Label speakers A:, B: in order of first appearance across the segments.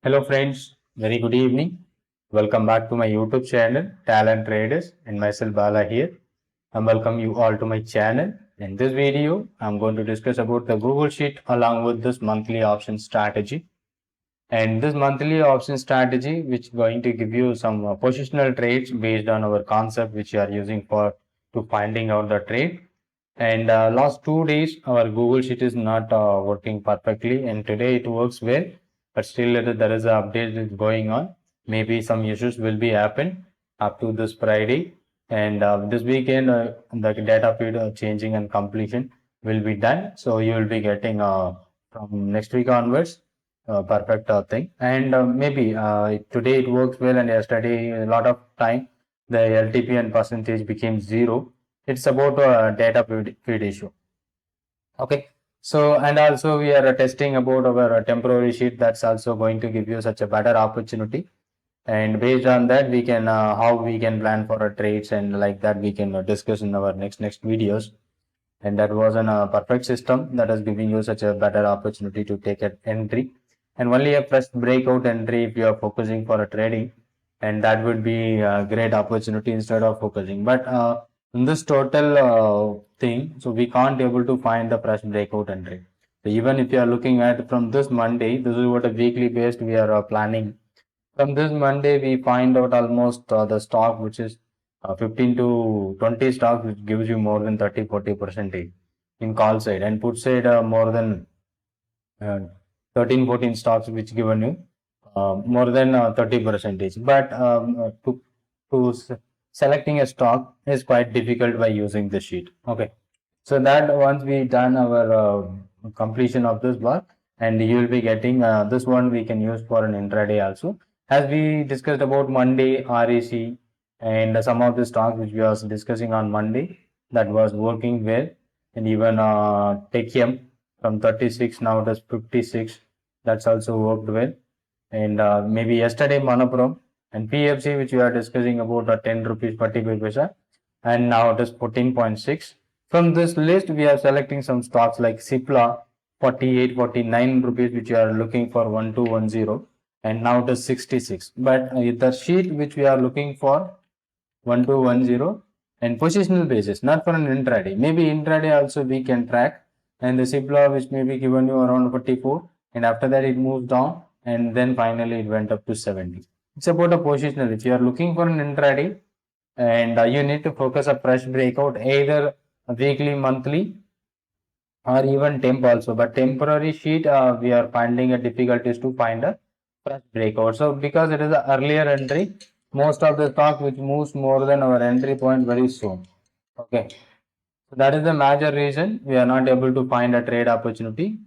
A: Hello friends, very good evening. Welcome back to my YouTube channel, Talent Traders, and myself Bala here. I welcome you all to my channel. In this video, I'm going to discuss about the Google Sheet along with this monthly option strategy. And this monthly option strategy, which is going to give you some positional trades based on our concept, which you are using for to finding out the trade. And last 2 days, our Google Sheet is not working perfectly, and today it works well, but still there is an update is going on. Maybe some issues will be happen up to this Friday, and this weekend the data feed changing and completion will be done. So you will be getting from next week onwards perfect thing. And maybe today it works well, and yesterday a lot of time the LTP and percentage became zero. It's about a data feed issue. Okay. So, and also we are testing about our temporary sheet. That's also going to give you such a better opportunity. And based on that, we can how we can plan for our trades, and like that we can discuss in our next videos. And that was a perfect system that is giving you such a better opportunity to take an entry, and only a fresh breakout entry if you are focusing for a trading, and that would be a great opportunity instead of focusing. But in this total thing, so we can't able to find the fresh breakout entry. So even if you are looking at from this Monday, this is what a weekly based we are planning. From this Monday, we find out almost the stock which is 15 to 20 stocks, which gives you more than 30-40% in call side, and put side more than uh, 13-14 stocks, which given you more than 30%. But selecting a stock is quite difficult by using the sheet. Okay. So that once we done our completion of this work, and you will be getting this one we can use for an intraday also. As we discussed about Monday, REC, and some of the stocks which we was discussing on Monday, that was working well, and even Techium from 36 now it is 56. That's also worked well, and maybe yesterday Manappuram and PFC, which we are discussing about 10 rupees 45 paisa, and now it is 14.6. From this list, we are selecting some stocks like Cipla, 48-49 rupees, which you are looking for 1210, and now it is 66. But the sheet which we are looking for 1210 and positional basis, not for an intraday. Maybe intraday also we can track, and the Cipla which may be given you around 44, and after that it moves down, and then finally it went up to 70. It's about a positional. If you are looking for an intraday, and you need to focus a fresh breakout either weekly, monthly, or even temp also. But temporary sheet, we are finding a difficulties to find a fresh breakout. So because it is an earlier entry, most of the stock which moves more than our entry point very soon. Okay. So that is the major reason we are not able to find a trade opportunity.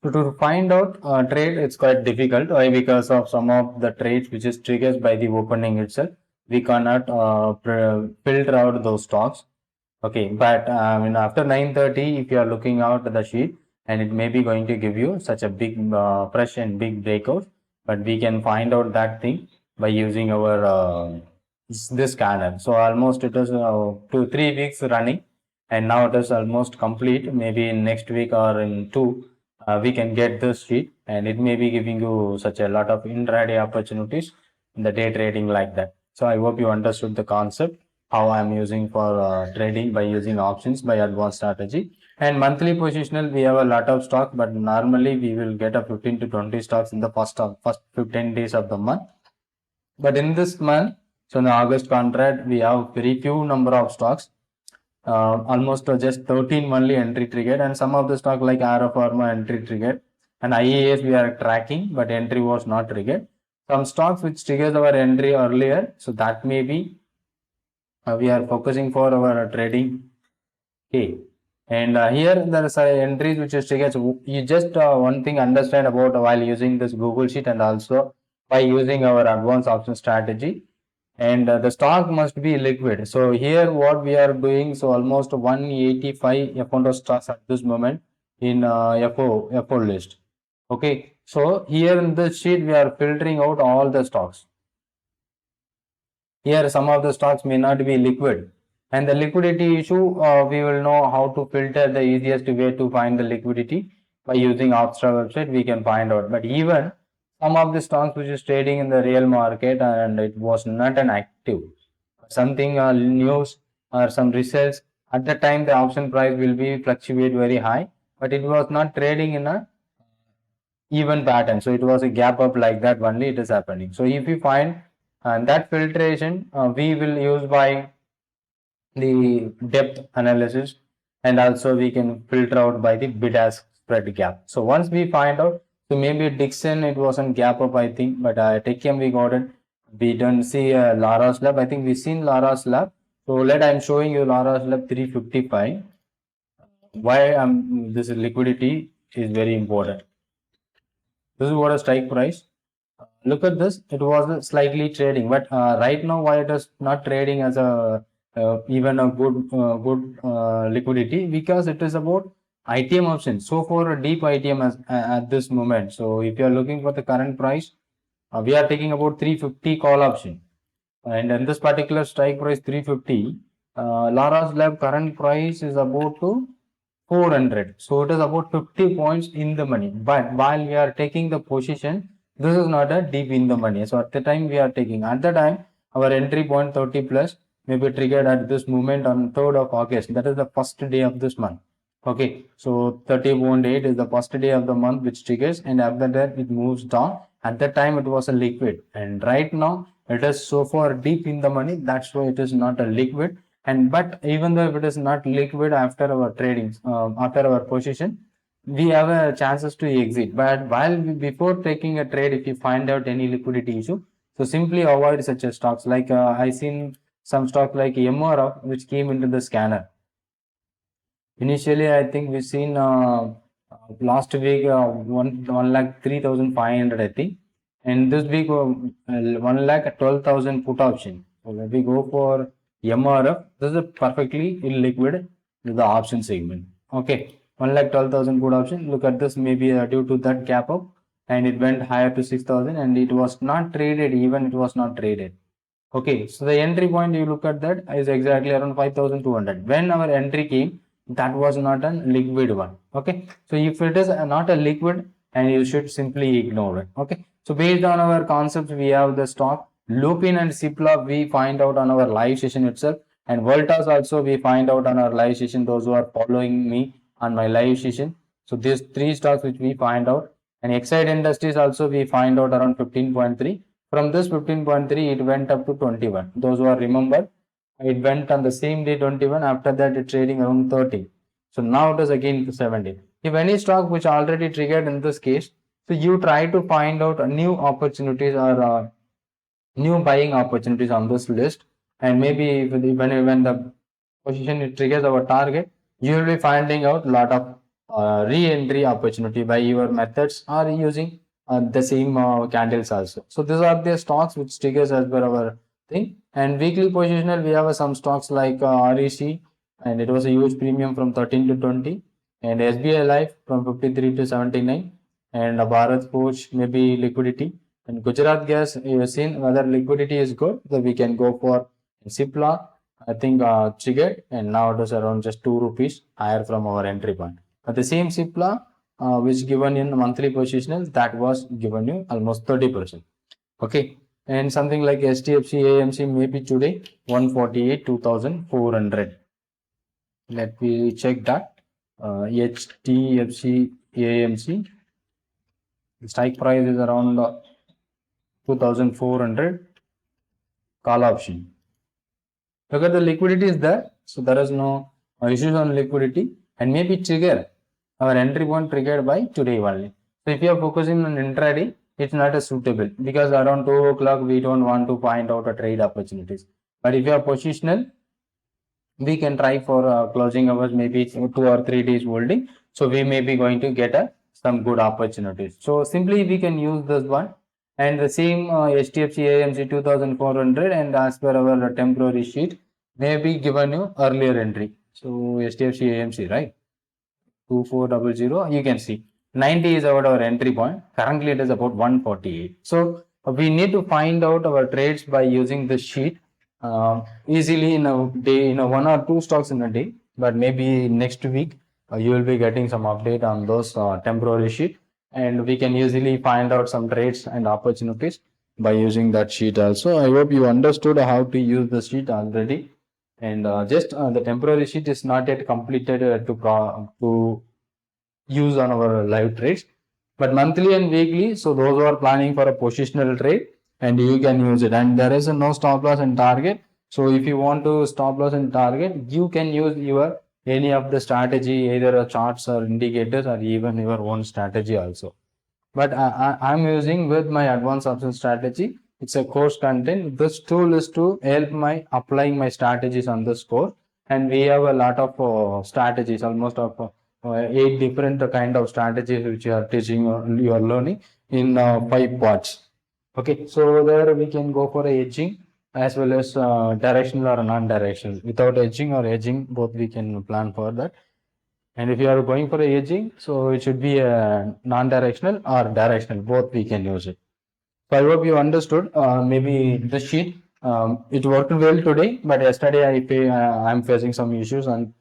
A: So to find out trade, it's quite difficult. Why? Because of some of the trades which is triggers by the opening itself. We cannot filter out those stocks. Okay, but after 9:30, if you are looking out the sheet, and it may be going to give you such a big fresh and big breakout, but we can find out that thing by using our this scanner. So almost it is 2-3 weeks running, and now it is almost complete. Maybe in next week or in two, we can get this sheet, and it may be giving you such a lot of intraday opportunities in the day trading like that. So I hope you understood the concept, how I'm using for trading by using options by advanced strategy. And monthly positional, we have a lot of stock, but normally we will get a 15 to 20 stocks in the first 15 days of the month. But in this month, so in the August contract, we have very few number of stocks, almost just 13 only entry triggered, and some of the stock like Ara Pharma entry triggered, and IAS we are tracking, but entry was not triggered. Some stocks which triggers our entry earlier, so that may be we are focusing for our trading. Okay, and here there are entries which is triggered. So you just one thing understand about while using this Google Sheet, and also by using our advanced option strategy, and the stock must be liquid. So here what we are doing, so almost 185 account of stocks at this moment in FO list. Okay, so here in this sheet we are filtering out all the stocks. Here some of the stocks may not be liquid, and the liquidity issue, we will know how to filter the easiest way to find the liquidity. by using Opstra website we can find out. But even some of the stocks which is trading in the real market and it was not an active, something news or some results, at the time the option price will be fluctuate very high, but it was not trading in a even pattern, so it was a gap up like that only it is happening. So if you find that filtration we will use by the depth analysis, and also we can filter out by the bid ask spread gap. So once we find out, so maybe Dixon it wasn't gap up I think, but Techem we got it. We don't see Lara's Lab. I think we seen Lara's Lab. So I'm showing you Lara's Lab 355. Why this liquidity is very important. This is what a strike price. Look at this. It was slightly trading, but right now why it is not trading as a even a good liquidity, because it is about ITM option. So for a deep ITM at this moment. So if you are looking for the current price, we are taking about 350 call option, and in this particular strike price 350, Lara's Lab current price is about to 400. So it is about 50 points in the money. But while we are taking the position, this is not a deep in the money. So at the time we are taking, at the time our entry point 30 plus may be triggered at this moment on 3rd of August. That is the first day of this month. Okay, so 30.8 is the first day of the month which triggers, and after that it moves down. At that time it was a liquid, and right now it is so far deep in the money. That's why it is not a liquid. And but even though if it is not liquid after our trading, after our position, we have a chances to exit. But before taking a trade, if you find out any liquidity issue, so simply avoid such a stocks. Like I seen some stock like MRF which came into the scanner. Initially I think we seen last week 1 lakh 3,500 I think, and this week 1 lakh 12,000 put option. So when we go for MRF, this is a perfectly illiquid the option segment. Okay, 1 lakh 12,000 put option. Look at this, maybe due to that gap up, and it went higher to 6,000, and it was not traded. Even it was not traded. Okay, so the entry point you look at that is exactly around 5,200. When our entry came, that was not a liquid one. Okay, so if it is not a liquid, and you should simply ignore it. Okay, so based on our concepts, we have the stock Lupin and Cipla. We find out on our live session itself, and Voltas also we find out on our live session. Those who are following me on my live session, so these three stocks which we find out, and Exide Industries also we find out around 15.3. From this 15.3, it went up to 21. Those who are remember, it went on the same day 21. After that, it trading around 30. So now it is again 70. If any stock which already triggered in this case, so you try to find out new opportunities or new buying opportunities on this list, and maybe when the position it triggers our target, you will be finding out a lot of re-entry opportunity by your methods or using the same candles also. So these are the stocks which triggers as per our thing. And weekly positional, we have some stocks like REC, and it was a huge premium from 13 to 20, and SBI Life from 53 to 79, and Bharat Forge maybe liquidity, and Gujarat Gas. You have seen whether liquidity is good, so we can go for Cipla. I think triggered, and now it is around just 2 rupees higher from our entry point. But the same Cipla which given in monthly positionals, that was given you almost 30%. Okay, and something like STFC AMC maybe today 148 2,400. Let me check that. HTFC AMC strike price is around 2,400 call option. Look at the liquidity is there, so there is no issues on liquidity, and maybe trigger our entry point triggered by today only. So if you are focusing on intraday, it's not a suitable, because around 2 o'clock we don't want to find out a trade opportunities. But if you are positional, we can try for closing hours, maybe 2 or 3 days holding. So we may be going to get some good opportunities. So simply we can use this one, and the same HTFC AMC 2,400, and as per our temporary sheet may be given you earlier entry. So HTFC AMC, right, 2400, you can see 90 is our entry point. Currently it is about 148. So we need to find out our trades by using the sheet easily in a day, 1 or 2 stocks in a day. But maybe next week you will be getting some update on those temporary sheet, and we can easily find out some trades and opportunities by using that sheet also. I hope you understood how to use the sheet already. And just the temporary sheet is not yet completed to use on our live trades, but monthly and weekly, so those who are planning for a positional trade, and you can use it. And there is a no stop loss and target, so if you want to stop loss and target, you can use your any of the strategy, either a charts or indicators, or even your own strategy also. But I'm using with my advanced option strategy. It's a course content. This tool is to help my applying my strategies on this course, and we have a lot of strategies, almost of 8 different kind of strategies which you are teaching or you are learning in 5 parts. Okay, so there we can go for a hedging as well as directional or non-directional. Without hedging or hedging, both we can plan for that. And if you are going for a hedging, so it should be a non-directional or directional, both we can use it. So I hope you understood. Maybe the sheet, it worked well today, but yesterday I'm facing some issues, and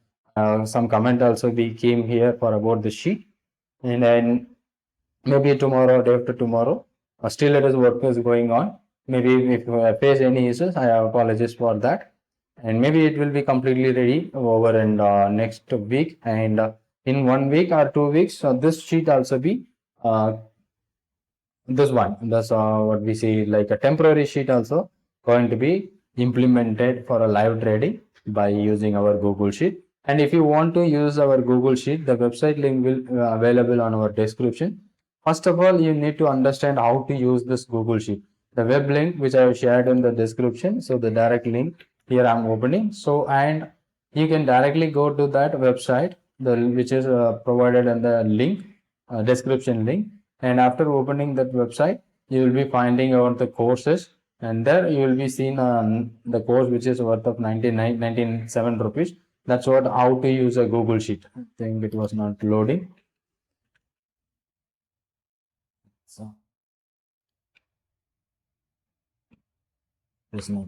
A: some comment also we came here for about the sheet. And then maybe tomorrow, day after tomorrow, still it is work is going on. Maybe if I face any issues, I apologize for that. And maybe it will be completely ready over in next week, and in 1 week or 2 weeks, this sheet also be this one, that's what we see, like a temporary sheet also going to be implemented for a live trading by using our Google Sheet. And if you want to use our Google Sheet, the website link will available on our description. First of all, you need to understand how to use this Google Sheet. The web link which I have shared in the description, so the direct link here I'm opening. So, and you can directly go to that website, which is provided in the link, description link. And after opening that website, you will be finding out the courses, and there you will be seeing the course which is worth of 97 rupees. That's what how to use a Google Sheet. I think it was not loading. So it's not.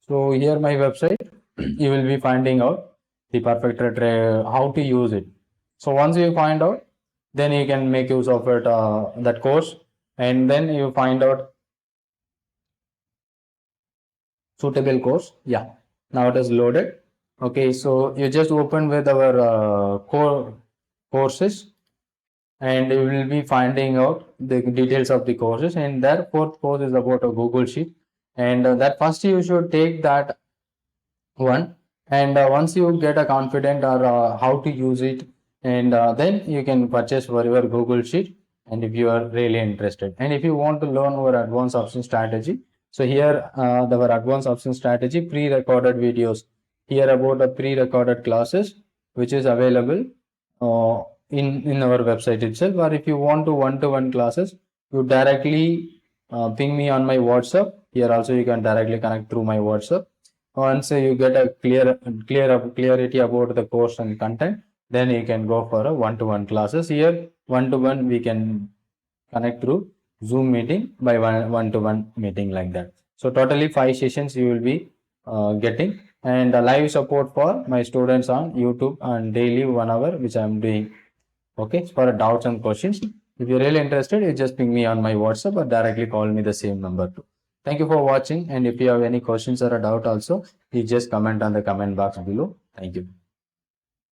A: So here my website, you will be finding out the perfect how to use it. So once you find out, then you can make use of it, that course, and then you find out suitable course. Yeah, now it is loaded. Okay, so you just open with our core courses, and you will be finding out the details of the courses. And that fourth course is about a Google Sheet, and that first you should take that one. And once you get a confident or how to use it, and then you can purchase for your Google Sheet. And if you are really interested, and if you want to learn our advanced option strategy, so here our advanced option strategy pre-recorded videos, here about the pre-recorded classes which is available uh, in our website itself. Or if you want to one-to-one classes, you directly ping me on my WhatsApp. Here also you can directly connect through my WhatsApp. Once you get a clarity about the course and content, then you can go for a one-to-one classes. Here one-to-one we can connect through Zoom meeting by one-to-one meeting, like that. So totally 5 sessions you will be getting, and live support for my students on YouTube and daily 1 hour which I am doing. Okay, for doubts and questions, if you're really interested, you just ping me on my WhatsApp or directly call me the same number too. Thank you for watching, and if you have any questions or a doubt also, you just comment on the comment box below. Thank you.